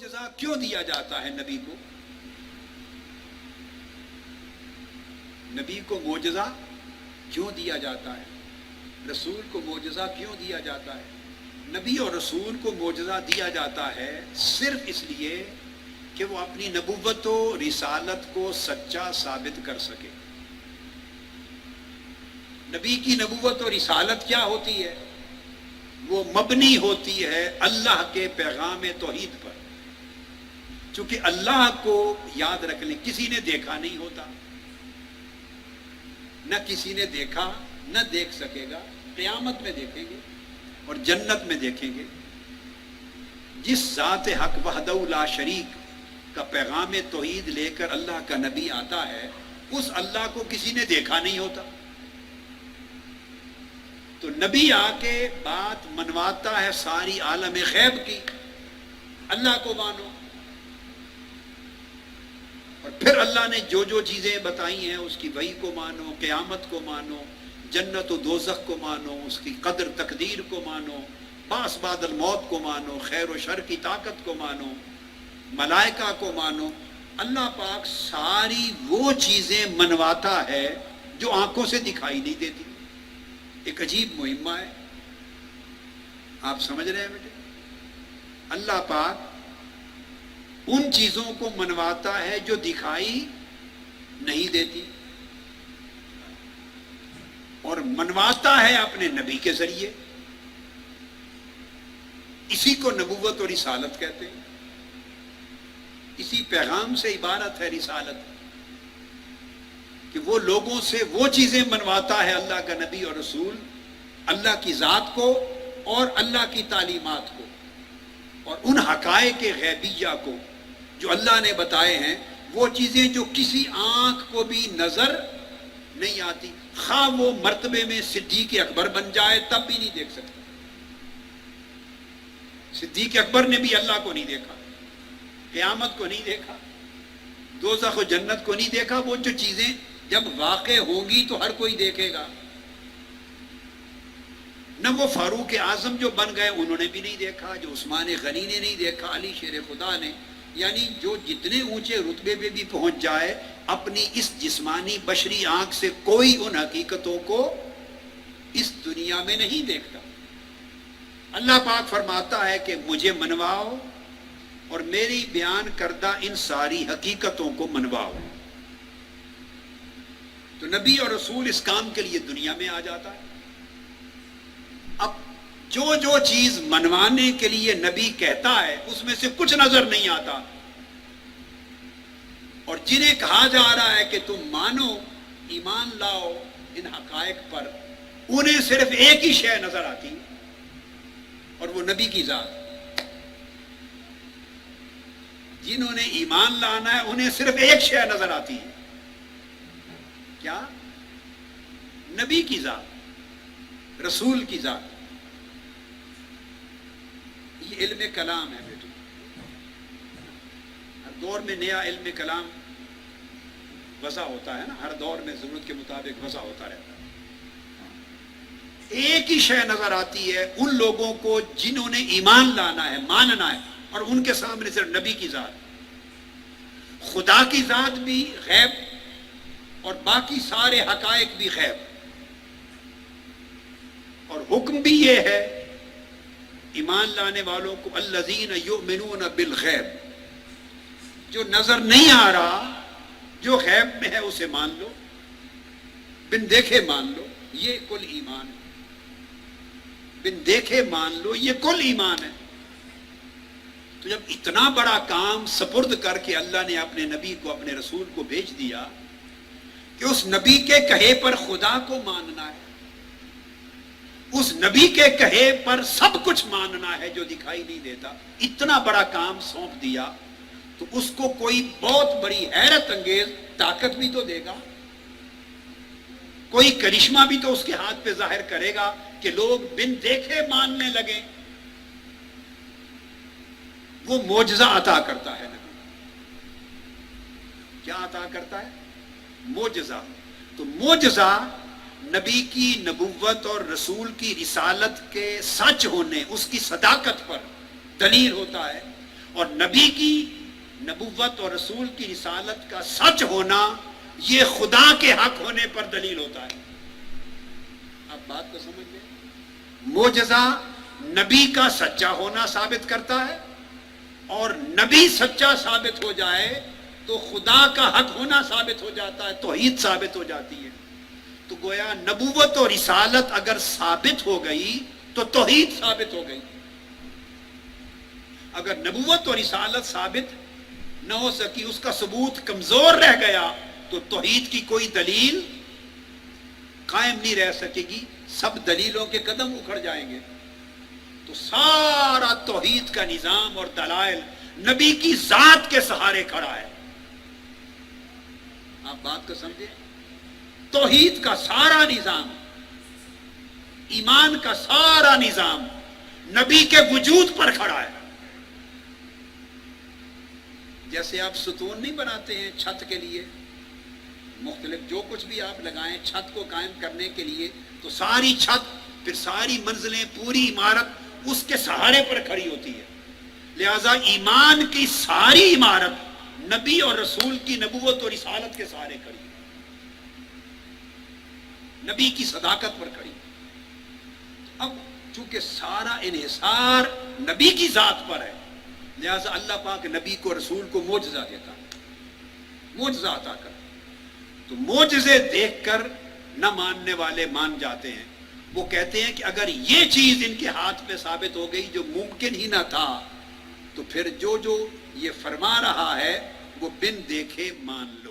معجزہ کیوں دیا جاتا ہے نبی کو؟ نبی کو معجزہ کیوں دیا جاتا ہے؟ رسول کو معجزہ کیوں دیا جاتا ہے؟ نبی اور رسول کو معجزہ دیا جاتا ہے صرف اس لیے کہ وہ اپنی نبوت و رسالت کو سچا ثابت کر سکے۔ نبی کی نبوت و رسالت کیا ہوتی ہے؟ وہ مبنی ہوتی ہے اللہ کے پیغام توحید پر۔ چونکہ اللہ کو یاد رکھ لیں کسی نے دیکھا نہیں ہوتا، نہ کسی نے دیکھا نہ دیکھ سکے گا، قیامت میں دیکھیں گے اور جنت میں دیکھیں گے۔ جس ذات حق وحدہ لا شریک کا پیغام توحید لے کر اللہ کا نبی آتا ہے، اس اللہ کو کسی نے دیکھا نہیں ہوتا، تو نبی آ کے بات منواتا ہے ساری عالم غیب کی، اللہ کو مانو۔ اور پھر اللہ نے جو جو چیزیں بتائی ہیں اس کی وحی کو مانو، قیامت کو مانو، جنت و دوزخ کو مانو، اس کی قدر تقدیر کو مانو، باس بعد الموت کو مانو، خیر و شر کی طاقت کو مانو، ملائکہ کو مانو۔ اللہ پاک ساری وہ چیزیں منواتا ہے جو آنکھوں سے دکھائی نہیں دیتی۔ ایک عجیب مہمہ ہے، آپ سمجھ رہے ہیں بیٹے؟ اللہ پاک ان چیزوں کو منواتا ہے جو دکھائی نہیں دیتی، اور منواتا ہے اپنے نبی کے ذریعے۔ اسی کو نبوت اور رسالت کہتے ہیں، اسی پیغام سے عبارت ہے رسالت، کہ وہ لوگوں سے وہ چیزیں منواتا ہے اللہ کا نبی اور رسول، اللہ کی ذات کو اور اللہ کی تعلیمات کو، اور ان حقائق غیبیہ کو جو اللہ نے بتائے ہیں، وہ چیزیں جو کسی آنکھ کو بھی نظر نہیں آتی۔ خواہ وہ مرتبے میں صدیق اکبر بن جائے تب بھی نہیں دیکھ سکتا۔ صدیق اکبر نے بھی اللہ کو نہیں دیکھا، قیامت کو نہیں دیکھا، دوزخ و جنت کو نہیں دیکھا۔ وہ جو چیزیں جب واقع ہوں گی تو ہر کوئی دیکھے گا۔ نہ وہ فاروق اعظم جو بن گئے انہوں نے بھی نہیں دیکھا، جو عثمان غنی نے نہیں دیکھا، علی شیر خدا نے، یعنی جو جتنے اونچے رتبے پہ بھی پہنچ جائے، اپنی اس جسمانی بشری آنکھ سے کوئی ان حقیقتوں کو اس دنیا میں نہیں دیکھتا۔ اللہ پاک فرماتا ہے کہ مجھے منواؤ اور میری بیان کردہ ان ساری حقیقتوں کو منواؤ۔ تو نبی اور رسول اس کام کے لیے دنیا میں آ جاتا ہے۔ اب جو جو چیز منوانے کے لیے نبی کہتا ہے اس میں سے کچھ نظر نہیں آتا، اور جنہیں کہا جا رہا ہے کہ تم مانو، ایمان لاؤ ان حقائق پر، انہیں صرف ایک ہی شے نظر آتی ہے، اور وہ نبی کی ذات۔ جنہوں نے ایمان لانا ہے انہیں صرف ایک شے نظر آتی ہے، کیا؟ نبی کی ذات، رسول کی ذات۔ یہ علم کلام ہے بیٹے، ہر دور میں نیا علم کلام وضع ہوتا ہے نا، ہر دور میں ضرورت کے مطابق وضع ہوتا رہتا ہے۔ ایک ہی شے نظر آتی ہے ان لوگوں کو جنہوں نے ایمان لانا ہے، ماننا ہے، اور ان کے سامنے صرف نبی کی ذات۔ خدا کی ذات بھی غیب اور باقی سارے حقائق بھی غیب، اور حکم بھی یہ ہے ایمان لانے والوں کو، الذین یؤمنون بالغیب، جو نظر نہیں آ رہا، جو غیب میں ہے اسے مان لو، بن دیکھے مان لو، یہ کل ایمان ہے۔ بن دیکھے مان لو، یہ کل ایمان ہے۔ تو جب اتنا بڑا کام سپرد کر کے اللہ نے اپنے نبی کو، اپنے رسول کو بھیج دیا کہ اس نبی کے کہے پر خدا کو ماننا ہے، اس نبی کے کہے پر سب کچھ ماننا ہے جو دکھائی نہیں دیتا، اتنا بڑا کام سونپ دیا، تو اس کو کوئی بہت بڑی حیرت انگیز طاقت بھی تو دے گا، کوئی کرشمہ بھی تو اس کے ہاتھ پہ ظاہر کرے گا کہ لوگ بن دیکھے ماننے لگے۔ وہ معجزہ عطا کرتا ہے نبی۔ کیا عطا کرتا ہے؟ معجزہ۔ تو معجزہ نبی کی نبوت اور رسول کی رسالت کے سچ ہونے، اس کی صداقت پر دلیل ہوتا ہے، اور نبی کی نبوت اور رسول کی رسالت کا سچ ہونا یہ خدا کے حق ہونے پر دلیل ہوتا ہے. آپ بات کو سمجھ لیں. معجزہ نبی کا سچا ہونا ثابت کرتا ہے، اور نبی سچا ثابت ہو جائے تو خدا کا حق ہونا ثابت ہو جاتا ہے، توحید ثابت ہو جاتی ہے. تو گویا نبوت اور رسالت اگر ثابت ہو گئی تو توحید ثابت ہو گئی. اگر نبوت اور رسالت ثابت نہ ہو سکی، اس کا ثبوت کمزور رہ گیا، تو توحید کی کوئی دلیل قائم نہیں رہ سکے گی، سب دلیلوں کے قدم اکھڑ جائیں گے. تو سارا توحید کا نظام اور دلائل نبی کی ذات کے سہارے کھڑا ہے. آپ بات کو سمجھے. توحید کا سارا نظام، ایمان کا سارا نظام نبی کے وجود پر کھڑا ہے. جیسے آپ ستون نہیں بناتے ہیں چھت کے لیے، مختلف جو کچھ بھی آپ لگائیں چھت کو قائم کرنے کے لیے، تو ساری چھت پھر ساری منزلیں پوری عمارت اس کے سہارے پر کھڑی ہوتی ہے. لہذا ایمان کی ساری عمارت نبی اور رسول کی نبوت اور رسالت کے سہارے کھڑی ہے، نبی کی صداقت پر کھڑی. اب چونکہ سارا انحصار نبی کی ذات پر ہے، لہذا اللہ پاک نبی کو رسول کو معجزہ دیتا ہے، معجزہ عطا کرتا. تو معجزے دیکھ کر نہ ماننے والے مان جاتے ہیں. وہ کہتے ہیں کہ اگر یہ چیز ان کے ہاتھ پہ ثابت ہو گئی جو ممکن ہی نہ تھا، تو پھر جو یہ فرما رہا ہے وہ بن دیکھے مان لو.